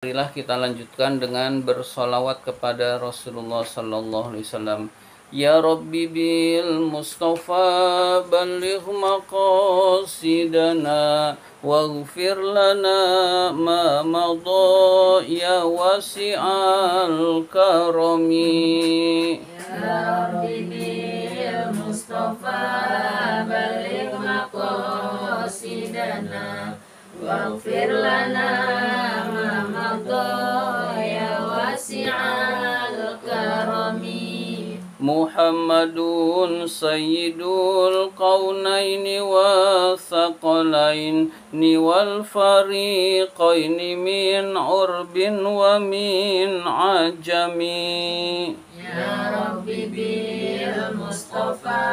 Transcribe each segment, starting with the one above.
Marilah kita lanjutkan dengan bersolawat kepada Rasulullah sallallahu alaihi wasallam. Ya Rabbi bil Mustafa balligh maqasidana waghfir lana ma madha ya wasi'al karami. Ya Rabbi bil Mustafa balligh maqasidana waghfir lana ma madha ya wasi'al karami. Muhammadun sayyidul qawnaini wa thaqalaini wal fariqaini min urbin wa min ajami. Ya Rabbi bil Mustafa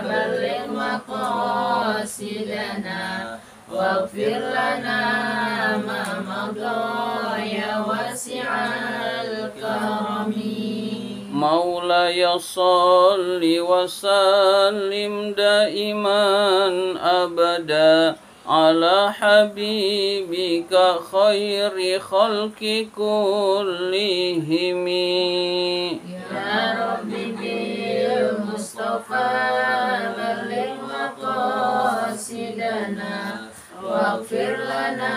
balligh maqasidana waghfir lana ma madha ya wasi'al karami. Maulaya salli wa sallim daiman abada ala habibika khairi khalqi kullihimi. Ya Rabbi bil Mustafa balligh maqasidana waghfir lana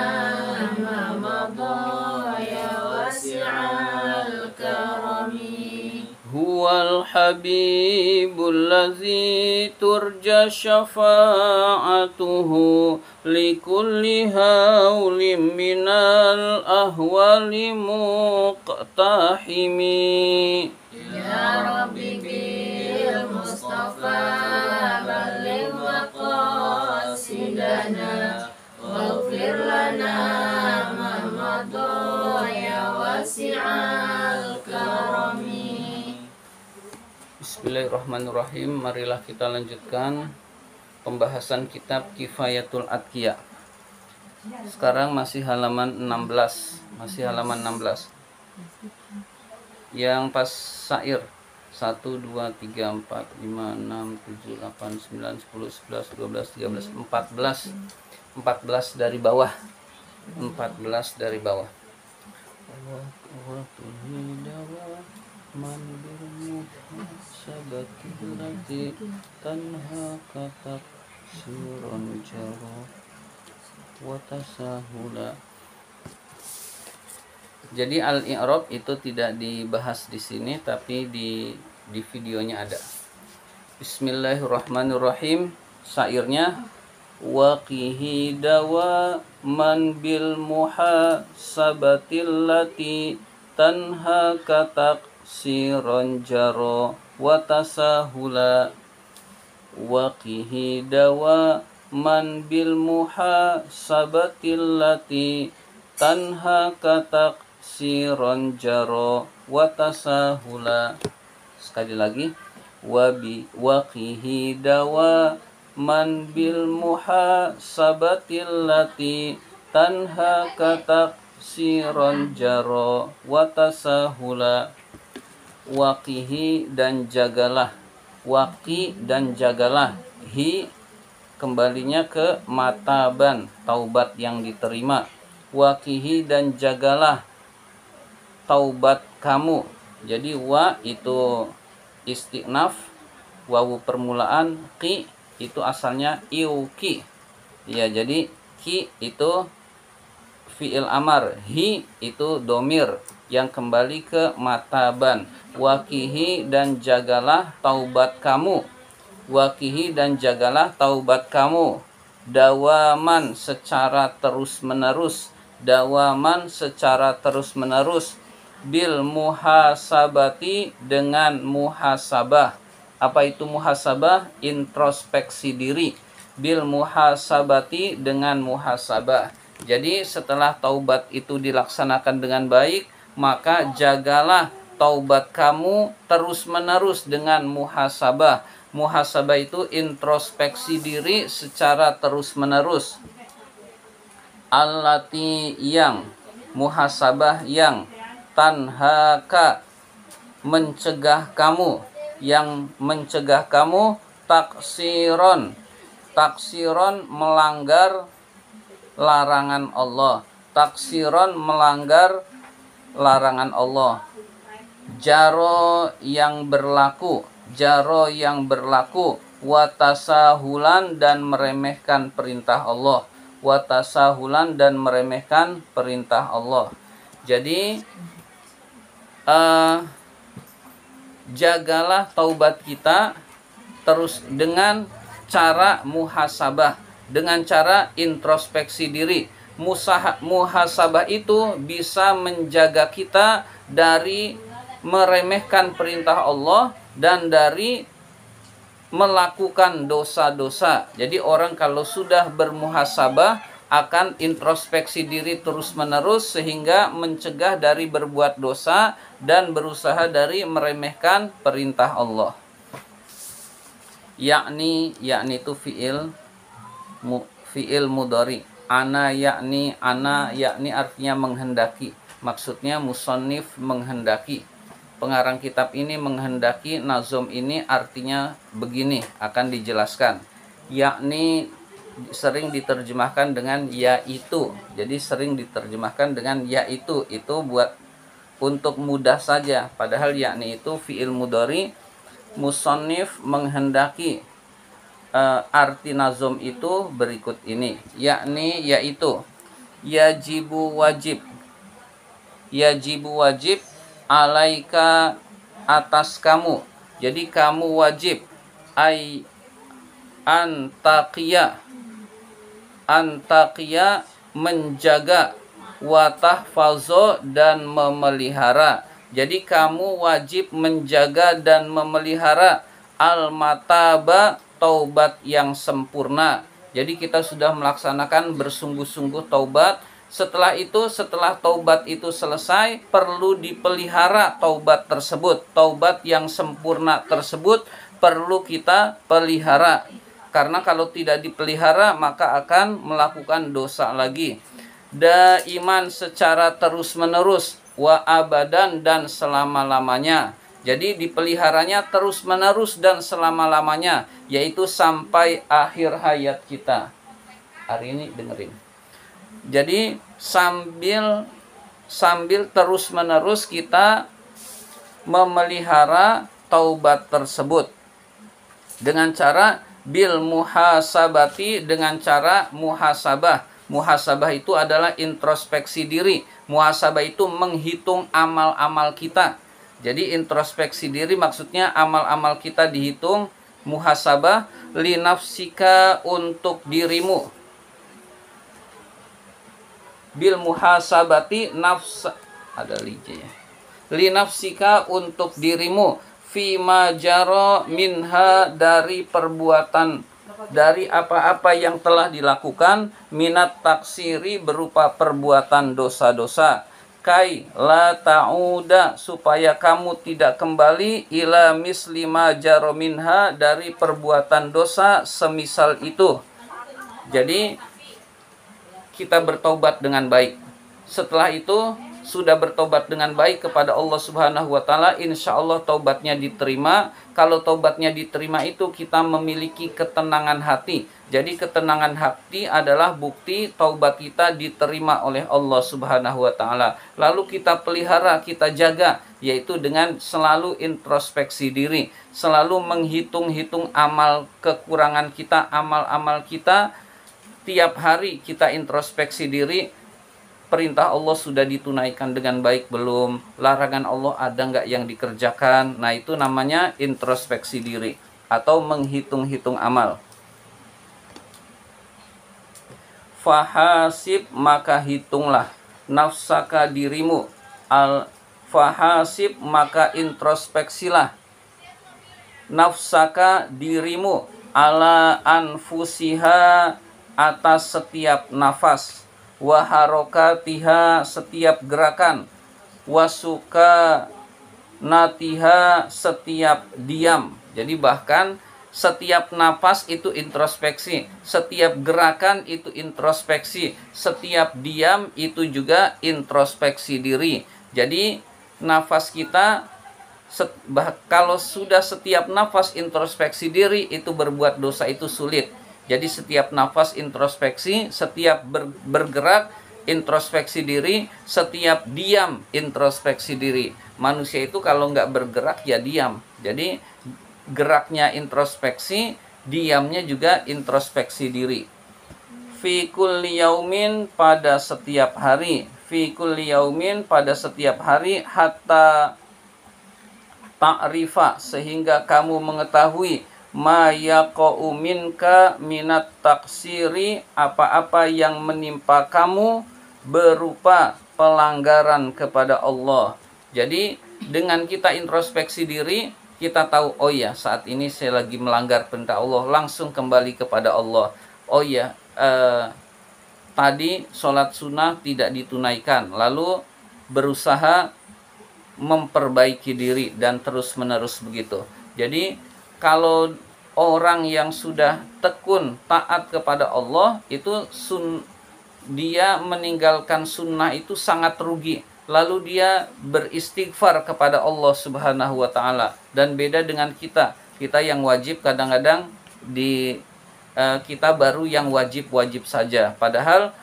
ma madha ya wasi'al karami. Huwal habibul ladzi turja syafa'atuhu likulli hawlim minal ahwali muqtahimi. Ya Rabbi bil Mustafa balligh maqasidana waghfir lana ma madha ya wasi'al karami. Bismillahirrahmanirrahim. Marilah kita lanjutkan pembahasan kitab Kifayatul Atqiya. Sekarang masih halaman 16. Yang pas syair 1, 2, 3, 4, 5, 6, 7, 8, 9, 10, 11, 12, 13, 14. 14 dari bawah. 14 dari bawah. Man sabati tanha katak suron jaro watasahula. Jadi al-i'rab itu tidak dibahas di sini, tapi di videonya ada. Bismillahirrahmanirrahim. Syairnya waqihi dawa man bil muhasabatil lati tanha katak siron jaro watasahula. Waqihi dawa man bil muhasabatil lati tanha katak siron jaro watasahula. Sekali lagi, waqihi dawa man bil muhasabatil lati tanha katak siron jaro watasahula. Waqihi dan jagalah. Waqi dan jagalah. Hi kembalinya ke mataban, taubat yang diterima. Waqihi dan jagalah taubat kamu. Jadi wa itu istiqnaf, wawu permulaan, qi itu asalnya iuki. Ya, jadi ki itu fi'il amar, hi itu domir yang kembali ke mataban. Waqihi dan jagalah taubat kamu. Waqihi dan jagalah taubat kamu. Dawaman secara terus menerus. Dawaman secara terus menerus. Bil muhasabati dengan muhasabah. Apa itu muhasabah? Introspeksi diri. Bil muhasabati dengan muhasabah. Jadi setelah taubat itu dilaksanakan dengan baik, maka jagalah taubat kamu terus menerus dengan muhasabah. Muhasabah itu introspeksi diri secara terus menerus. Allati yang, muhasabah yang, tanhaka mencegah kamu, yang mencegah kamu, taksiron melanggar larangan Allah. taksiron melanggar larangan Allah, jaro yang berlaku, watasahulan dan meremehkan perintah Allah, Jadi jagalah taubat kita terus dengan cara muhasabah, dengan cara introspeksi diri. Muhasabah itu bisa menjaga kita dari meremehkan perintah Allah dan dari melakukan dosa-dosa. Jadi orang kalau sudah bermuhasabah akan introspeksi diri terus-menerus sehingga mencegah dari berbuat dosa dan berusaha dari meremehkan perintah Allah. Yakni itu fiil mudhari. Ana yakni artinya menghendaki. Maksudnya musannif menghendaki. Pengarang kitab ini menghendaki, nazom ini artinya begini, akan dijelaskan. Yakni sering diterjemahkan dengan yaitu. Jadi sering diterjemahkan dengan yaitu. Itu buat untuk mudah saja. Padahal yakni itu fiil mudhari, musannif menghendaki. Arti nazom itu berikut ini. Yakni yaitu. Yajibu wajib alaika atas kamu. Jadi kamu wajib antaqiya menjaga, watahfazo dan memelihara. Jadi kamu wajib menjaga dan memelihara al-mataba, taubat yang sempurna. Jadi kita sudah melaksanakan bersungguh-sungguh taubat. Setelah taubat itu selesai, perlu dipelihara taubat tersebut. Taubat yang sempurna tersebut perlu kita pelihara. Karena kalau tidak dipelihara, maka akan melakukan dosa lagi. Daiman secara terus-menerus, wa abadan dan selama-lamanya. Jadi dipeliharanya terus-menerus dan selama-lamanya, yaitu sampai akhir hayat kita. Hari ini dengerin. Jadi sambil terus-menerus kita memelihara taubat tersebut dengan cara bil muhasabati, dengan cara muhasabah. Muhasabah itu adalah introspeksi diri. Muhasabah itu menghitung amal-amal kita. Jadi introspeksi diri maksudnya amal-amal kita dihitung. Muhasabah linafsika, untuk dirimu. Bil muhasabati nafsa, ada lijanya. Linafsika, untuk dirimu. Fima jaro minha, dari perbuatan, dari apa-apa yang telah dilakukan. Minat taksiri, berupa perbuatan dosa-dosa. Kai la ta'uda, supaya kamu tidak kembali. Ila mislima jaro minha, dari perbuatan dosa semisal itu. Jadi kita bertobat dengan baik. Setelah itu sudah bertobat dengan baik kepada Allah Subhanahu wa taala, insya Allah taubatnya diterima. Kalau taubatnya diterima itu kita memiliki ketenangan hati. Jadi ketenangan hati adalah bukti taubat kita diterima oleh Allah Subhanahu wa taala. Lalu kita pelihara, kita jaga, yaitu dengan selalu introspeksi diri, selalu menghitung-hitung amal kekurangan kita, amal-amal kita. Tiap hari kita introspeksi diri, perintah Allah sudah ditunaikan dengan baik belum? Larangan Allah ada nggak yang dikerjakan? Nah, itu namanya introspeksi diri atau menghitung-hitung amal. Fahasib, maka hitunglah. Nafsaka, dirimu. Fahasib, maka introspeksilah. Nafsaka, dirimu. Ala anfusiha, atas setiap nafas. Waharokatiha, setiap gerakan. Wasuka natiha, setiap diam. Jadi bahkan setiap nafas itu introspeksi, setiap gerakan itu introspeksi, setiap diam itu juga introspeksi diri. Jadi nafas kita, kalau sudah setiap nafas introspeksi diri, itu berbuat dosa itu sulit. Jadi setiap nafas introspeksi, setiap bergerak introspeksi diri, setiap diam introspeksi diri. Manusia itu kalau nggak bergerak ya diam. Jadi geraknya introspeksi, diamnya juga introspeksi diri. Fi kulli yaumin, pada setiap hari. Fi kulli yaumin, pada setiap hari. Hatta ta'rifa, sehingga kamu mengetahui ma yaqa'u minka minat taksiri, apa-apa yang menimpa kamu berupa pelanggaran kepada Allah. Jadi dengan kita introspeksi diri, kita tahu, oh ya, saat ini saya lagi melanggar perintah Allah, langsung kembali kepada Allah. Oh ya, tadi sholat sunnah tidak ditunaikan, lalu berusaha memperbaiki diri dan terus-menerus begitu. Jadi kalau orang yang sudah tekun taat kepada Allah itu dia meninggalkan sunnah itu sangat rugi. Lalu dia beristighfar kepada Allah Subhanahu wa taala. Dan beda dengan kita yang wajib kadang-kadang kita baru yang wajib-wajib saja. Padahal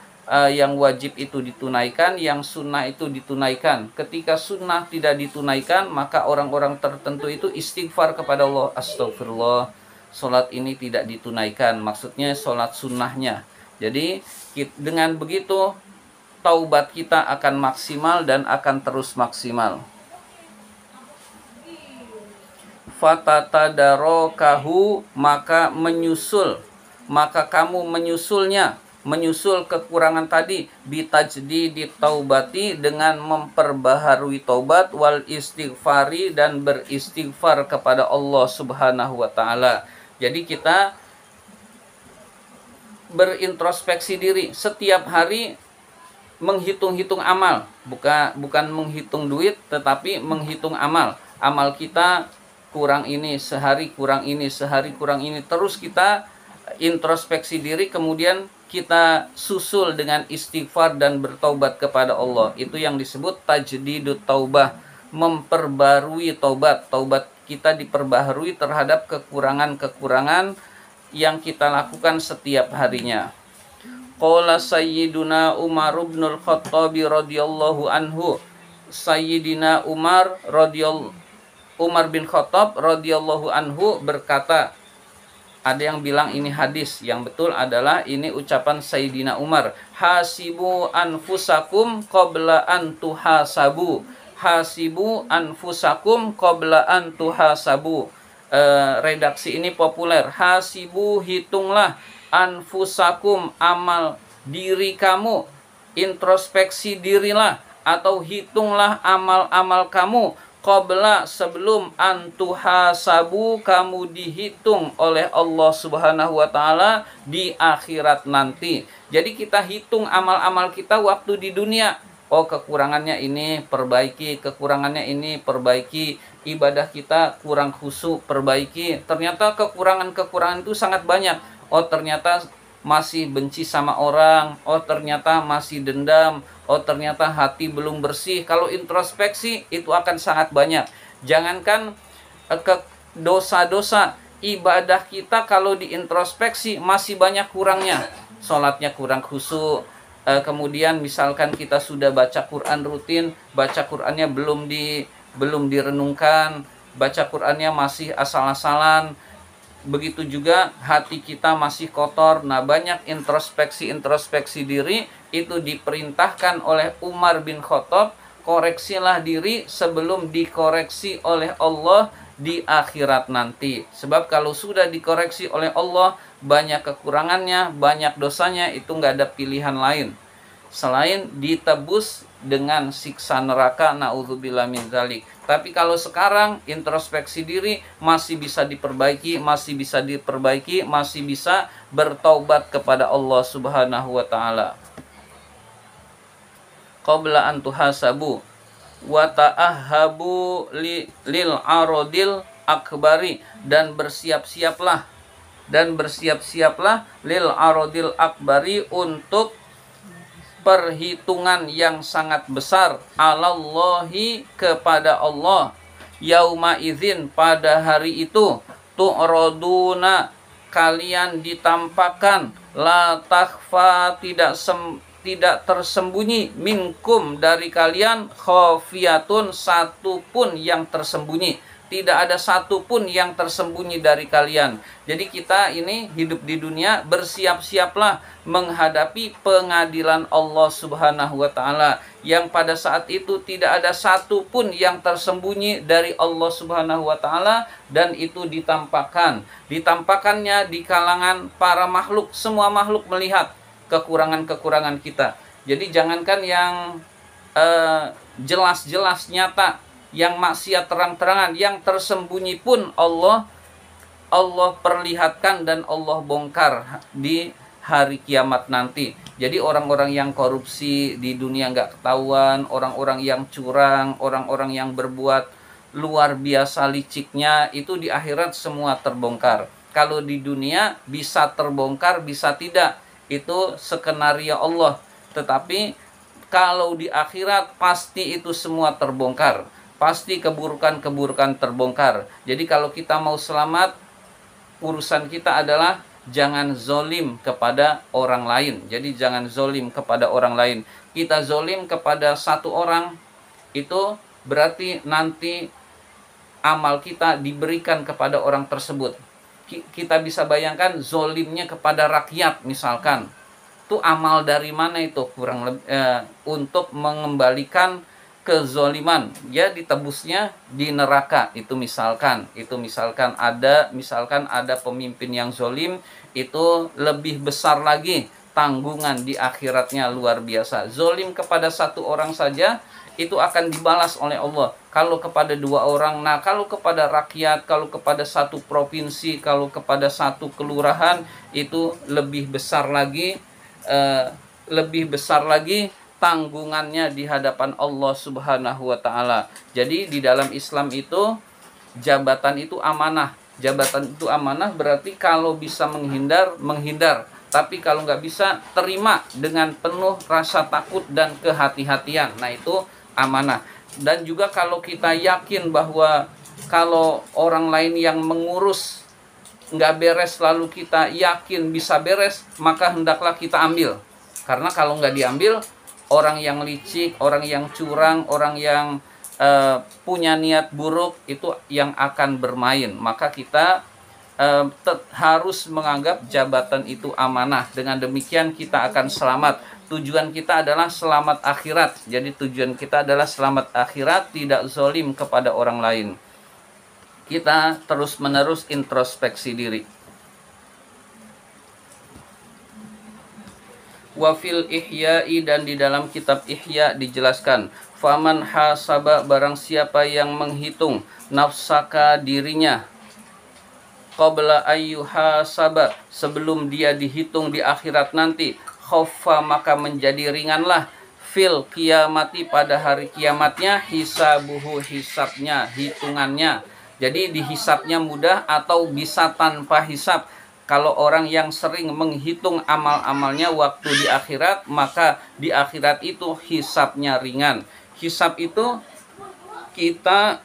yang wajib itu ditunaikan, yang sunnah itu ditunaikan. Ketika sunnah tidak ditunaikan, maka orang-orang tertentu itu istighfar kepada Allah. Astagfirullah, sholat ini tidak ditunaikan. Maksudnya sholat sunnahnya. Jadi dengan begitu taubat kita akan maksimal dan akan terus maksimal. Fatatadarokahu, maka kamu menyusulnya, menyusul kekurangan tadi, bitajdidi taubati, dengan memperbaharui taubat, wal istighfari, dan beristighfar kepada Allah Subhanahu wa taala. Jadi kita berintrospeksi diri setiap hari, menghitung-hitung amal, bukan menghitung duit, tetapi menghitung amal. Amal kita kurang ini sehari, kurang ini sehari, kurang ini, terus kita introspeksi diri, kemudian kita susul dengan istighfar dan bertaubat kepada Allah. Itu yang disebut tajdidut taubah, memperbarui taubat. Taubat kita diperbaharui terhadap kekurangan-kekurangan yang kita lakukan setiap harinya. Qala Sayyiduna Umar bin Khattab radhiyallahu anhu. Sayyidina Umar bin Khattab radhiyallahu anhu berkata, ada yang bilang ini hadis, yang betul adalah ini ucapan Sayyidina Umar. Hasibu anfusakum qabla an tuhasabu. Hasibu anfusakum qabla an tuhasabu. Redaksi ini populer. Hasibu, hitunglah, anfusakum, amal diri kamu, introspeksi dirilah atau hitunglah amal-amal kamu, qabla, sebelum, antuhasabu, kamu dihitung oleh Allah Subhanahu wa taala di akhirat nanti. Jadi kita hitung amal-amal kita waktu di dunia. Oh, kekurangannya ini perbaiki, kekurangannya ini perbaiki, ibadah kita kurang khusyuk, perbaiki. Ternyata kekurangan-kekurangan itu sangat banyak. Oh, ternyata masih benci sama orang. Oh, ternyata masih dendam. Oh, ternyata hati belum bersih. Kalau introspeksi itu akan sangat banyak. Jangankan ke dosa-dosa, ibadah kita kalau diintrospeksi masih banyak kurangnya. Sholatnya kurang khusyuk. Kemudian misalkan kita sudah baca Quran rutin, baca Qurannya belum direnungkan, baca Qurannya masih asal-asalan. Begitu juga hati kita masih kotor. Nah, banyak introspeksi diri itu diperintahkan oleh Umar bin Khattab. Koreksilah diri sebelum dikoreksi oleh Allah di akhirat nanti. Sebab kalau sudah dikoreksi oleh Allah, banyak kekurangannya, banyak dosanya, itu nggak ada pilihan lain selain ditebus dengan siksa neraka, naudzubillah min dzalik. Tapi kalau sekarang introspeksi diri masih bisa diperbaiki, masih bisa bertaubat kepada Allah Subhanahu wa taala. Qabla an tuhasabu wa ta'ahhabu lil aradil akbari, dan bersiap-siaplah lil aradil akbari, untuk perhitungan yang sangat besar, alallahi, kepada Allah. Yauma idzin, pada hari itu, tu'raduna, kalian ditampakkan, la takhfa, tidak tersembunyi minkum dari kalian khafiyatun, satu pun yang tersembunyi. Tidak ada satu pun yang tersembunyi dari kalian. Jadi kita ini hidup di dunia, bersiap-siaplah menghadapi pengadilan Allah Subhanahu wa Ta'ala, yang pada saat itu tidak ada satu pun yang tersembunyi dari Allah Subhanahu wa Ta'ala, dan itu ditampakkannya di kalangan para makhluk. Semua makhluk melihat kekurangan-kekurangan kita. Jadi jangankan yang jelas-jelas nyata, yang maksiat terang-terangan, yang tersembunyi pun Allah perlihatkan dan Allah bongkar di hari kiamat nanti. Jadi orang-orang yang korupsi di dunia nggak ketahuan, orang-orang yang curang, orang-orang yang berbuat luar biasa liciknya, itu di akhirat semua terbongkar. Kalau di dunia bisa terbongkar, bisa tidak, itu skenario Allah. Tetapi kalau di akhirat pasti itu semua terbongkar. Pasti keburukan-keburukan terbongkar. Jadi kalau kita mau selamat, urusan kita adalah jangan zolim kepada orang lain. Jadi jangan zolim kepada orang lain. Kita zolim kepada satu orang, itu berarti nanti amal kita diberikan kepada orang tersebut. Kita bisa bayangkan zolimnya kepada rakyat misalkan. Itu amal dari mana itu? Kurang lebih untuk mengembalikan kezoliman, ya ditebusnya di neraka. Itu misalkan ada pemimpin yang zolim, itu lebih besar lagi tanggungan di akhiratnya, luar biasa. Zolim kepada satu orang saja itu akan dibalas oleh Allah. Kalau kepada dua orang, nah kalau kepada rakyat, kalau kepada satu provinsi, kalau kepada satu kelurahan, itu lebih besar lagi tanggungannya di hadapan Allah Subhanahu wa Ta'ala. Jadi di dalam Islam itu jabatan itu amanah. Jabatan itu amanah berarti kalau bisa menghindar. Tapi kalau nggak bisa, terima dengan penuh rasa takut dan kehati-hatian. Nah itu amanah. Dan juga kalau kita yakin bahwa kalau orang lain yang mengurus nggak beres, lalu kita yakin bisa beres, maka hendaklah kita ambil. Karena kalau nggak diambil, orang yang licik, orang yang curang, orang yang punya niat buruk, itu yang akan bermain. Maka kita harus menganggap jabatan itu amanah. Dengan demikian kita akan selamat. Tujuan kita adalah selamat akhirat. Jadi tujuan kita adalah selamat akhirat, tidak zolim kepada orang lain. Kita terus-menerus introspeksi diri. Wafil Ihya'i, dan di dalam kitab Ihya dijelaskan, faman hasaba, barang siapa yang menghitung nafsaka, dirinya, qabla ayyuhasaba, sebelum dia dihitung di akhirat nanti, khaffa, maka menjadi ringanlah, fil kiamati, pada hari kiamatnya, hisabuhu, hisabnya, hitungannya. Jadi dihisabnya mudah atau bisa tanpa hisab. Kalau orang yang sering menghitung amal-amalnya waktu di akhirat, maka di akhirat itu hisabnya ringan. Hisab itu kita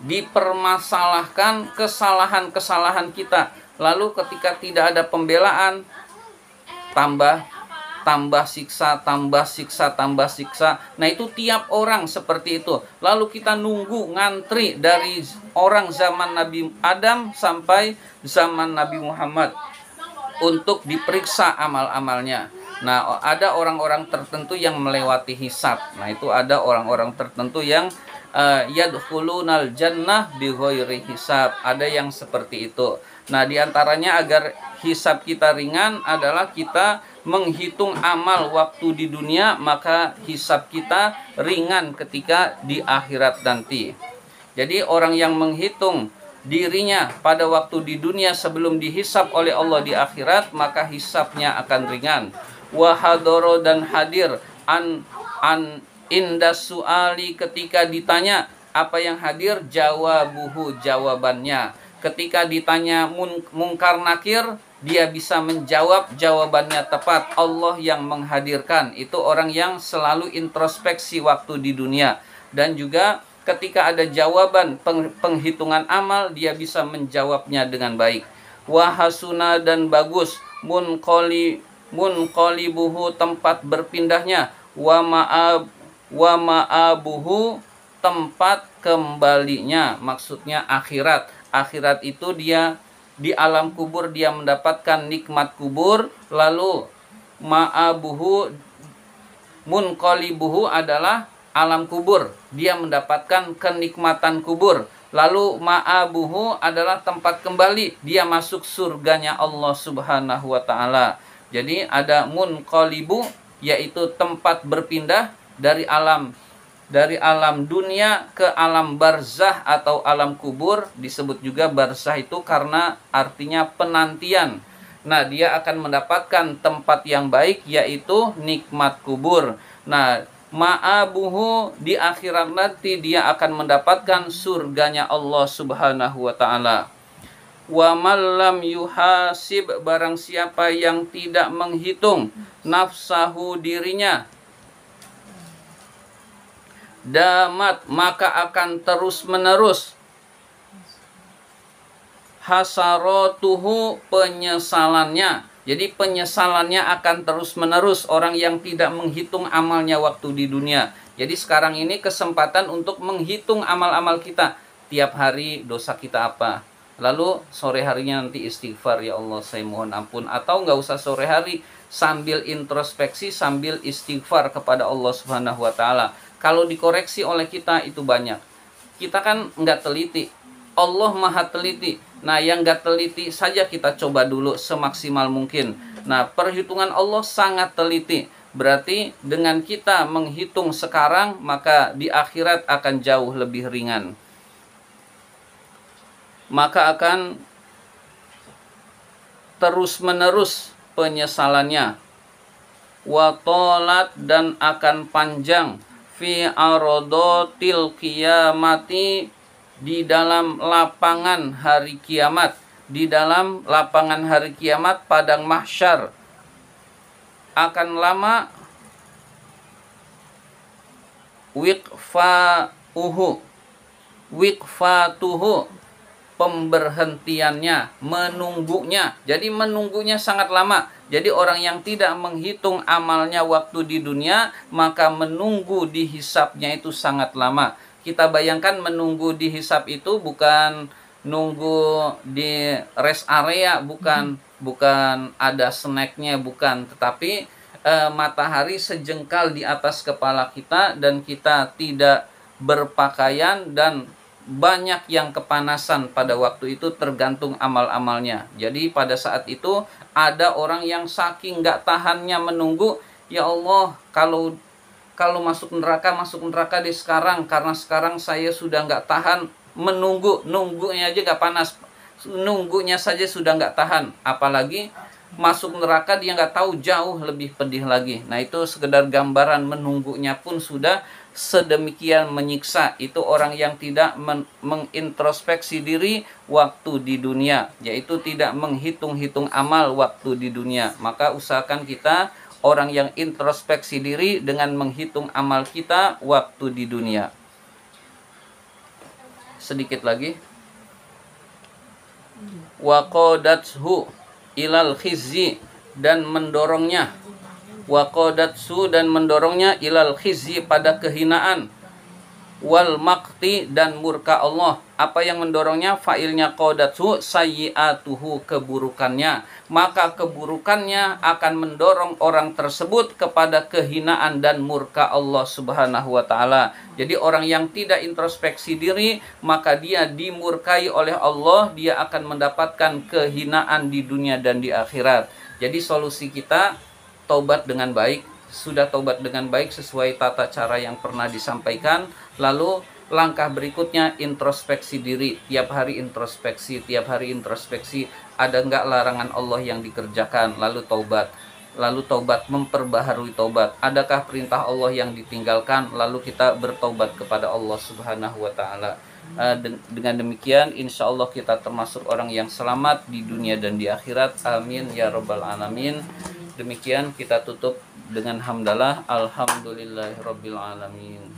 dipermasalahkan kesalahan-kesalahan kita. Lalu ketika tidak ada pembelaan, tambah siksa. Nah itu tiap orang seperti itu. Lalu kita nunggu ngantri dari orang zaman Nabi Adam sampai zaman Nabi Muhammad untuk diperiksa amal-amalnya. Nah ada orang-orang tertentu yang melewati hisab. Nah itu ada orang-orang tertentu yang yadkhulunal jannah bighairi hisab. Ada yang seperti itu. Nah diantaranya agar hisab kita ringan adalah kita menghitung amal waktu di dunia, maka hisab kita ringan ketika di akhirat nanti. Jadi orang yang menghitung dirinya pada waktu di dunia sebelum dihisab oleh Allah di akhirat, maka hisabnya akan ringan. Wahadoro, dan hadir an indas suali, ketika ditanya, apa yang hadir? Jawabuhu, jawabannya. Ketika ditanya mungkar nakir, dia bisa menjawab, jawabannya tepat. Allah yang menghadirkan. Itu orang yang selalu introspeksi waktu di dunia. Dan juga ketika ada jawaban penghitungan amal, dia bisa menjawabnya dengan baik. Wahasuna, dan bagus, munqalibuhu tempat berpindahnya, wa ma'abuhu tempat kembalinya, maksudnya akhirat. Akhirat itu dia di alam kubur dia mendapatkan nikmat kubur, lalu ma'abuhu munqalibuhu adalah alam kubur, dia mendapatkan kenikmatan kubur. Lalu ma'abuhu adalah tempat kembali, dia masuk surganya Allah Subhanahu wa taala. Jadi ada munqalibu, yaitu tempat berpindah dari alam dunia ke alam barzah atau alam kubur. Disebut juga barzah itu karena artinya penantian. Nah, dia akan mendapatkan tempat yang baik, yaitu nikmat kubur. Nah, ma'abuhu di akhirat nanti dia akan mendapatkan surganya Allah Subhanahu wa taala. Wa man lam yuhasib, barang siapa yang tidak menghitung nafsahu dirinya, damat maka akan terus menerus hasaratuhu penyesalannya. Jadi penyesalannya akan terus menerus orang yang tidak menghitung amalnya waktu di dunia. Jadi sekarang ini kesempatan untuk menghitung amal-amal kita. Tiap hari dosa kita apa. Lalu sore harinya nanti istighfar, ya Allah saya mohon ampun. Atau nggak usah sore hari, sambil introspeksi, sambil istighfar kepada Allah Subhanahu wa taala. Kalau dikoreksi oleh kita itu banyak. Kita kan nggak teliti. Allah maha teliti. Nah, yang nggak teliti saja kita coba dulu semaksimal mungkin. Nah, perhitungan Allah sangat teliti. Berarti dengan kita menghitung sekarang, maka di akhirat akan jauh lebih ringan. Maka akan terus-menerus penyesalannya. Watolat dan akan panjang. Fi arodotil qiyamati, di dalam lapangan hari kiamat, di dalam lapangan hari kiamat, padang mahsyar akan lama. Wiqfatuhu pemberhentiannya, menunggunya. Jadi menunggunya sangat lama. Jadi orang yang tidak menghitung amalnya waktu di dunia, maka menunggu dihisapnya itu sangat lama. Kita bayangkan menunggu dihisap itu bukan nunggu di rest area, bukan ada snacknya, bukan, tetapi matahari sejengkal di atas kepala kita dan kita tidak berpakaian dan banyak yang kepanasan pada waktu itu, tergantung amal-amalnya. Jadi pada saat itu ada orang yang saking nggak tahannya menunggu, ya Allah, kalau masuk neraka di sekarang, karena sekarang saya sudah nggak tahan nunggunya aja nggak panas, nunggunya saja sudah nggak tahan, apalagi masuk neraka dia nggak tahu, jauh lebih pedih lagi. Nah, itu sekedar gambaran menunggunya pun sudah sedemikian menyiksa. Itu orang yang tidak mengintrospeksi diri waktu di dunia, yaitu tidak menghitung-hitung amal waktu di dunia. Maka usahakan kita orang yang introspeksi diri dengan menghitung amal kita waktu di dunia. Sedikit lagi. Wa qadathu ilal khizyi, dan mendorongnya. Wa qadathu, dan mendorongnya ilal khizyi, pada kehinaan. Wal maqti, dan murka Allah. Apa yang mendorongnya? Fa'ilnya qadathu, sayyi'atuhu, keburukannya. Maka keburukannya akan mendorong orang tersebut kepada kehinaan dan murka Allah Subhanahu wa taala. Jadi orang yang tidak introspeksi diri, maka dia dimurkai oleh Allah, dia akan mendapatkan kehinaan di dunia dan di akhirat. Jadi solusi kita taubat dengan baik. Sudah taubat dengan baik sesuai tata cara yang pernah disampaikan. Lalu langkah berikutnya introspeksi diri. Tiap hari introspeksi, ada nggak larangan Allah yang dikerjakan, lalu taubat. Lalu taubat, memperbaharui taubat. Adakah perintah Allah yang ditinggalkan, lalu kita bertaubat kepada Allah Subhanahu wa taala. Dengan demikian insya Allah kita termasuk orang yang selamat di dunia dan di akhirat. Amin ya rabbal alamin. Demikian kita tutup dengan hamdalah. Alhamdulillahirabbil alamin.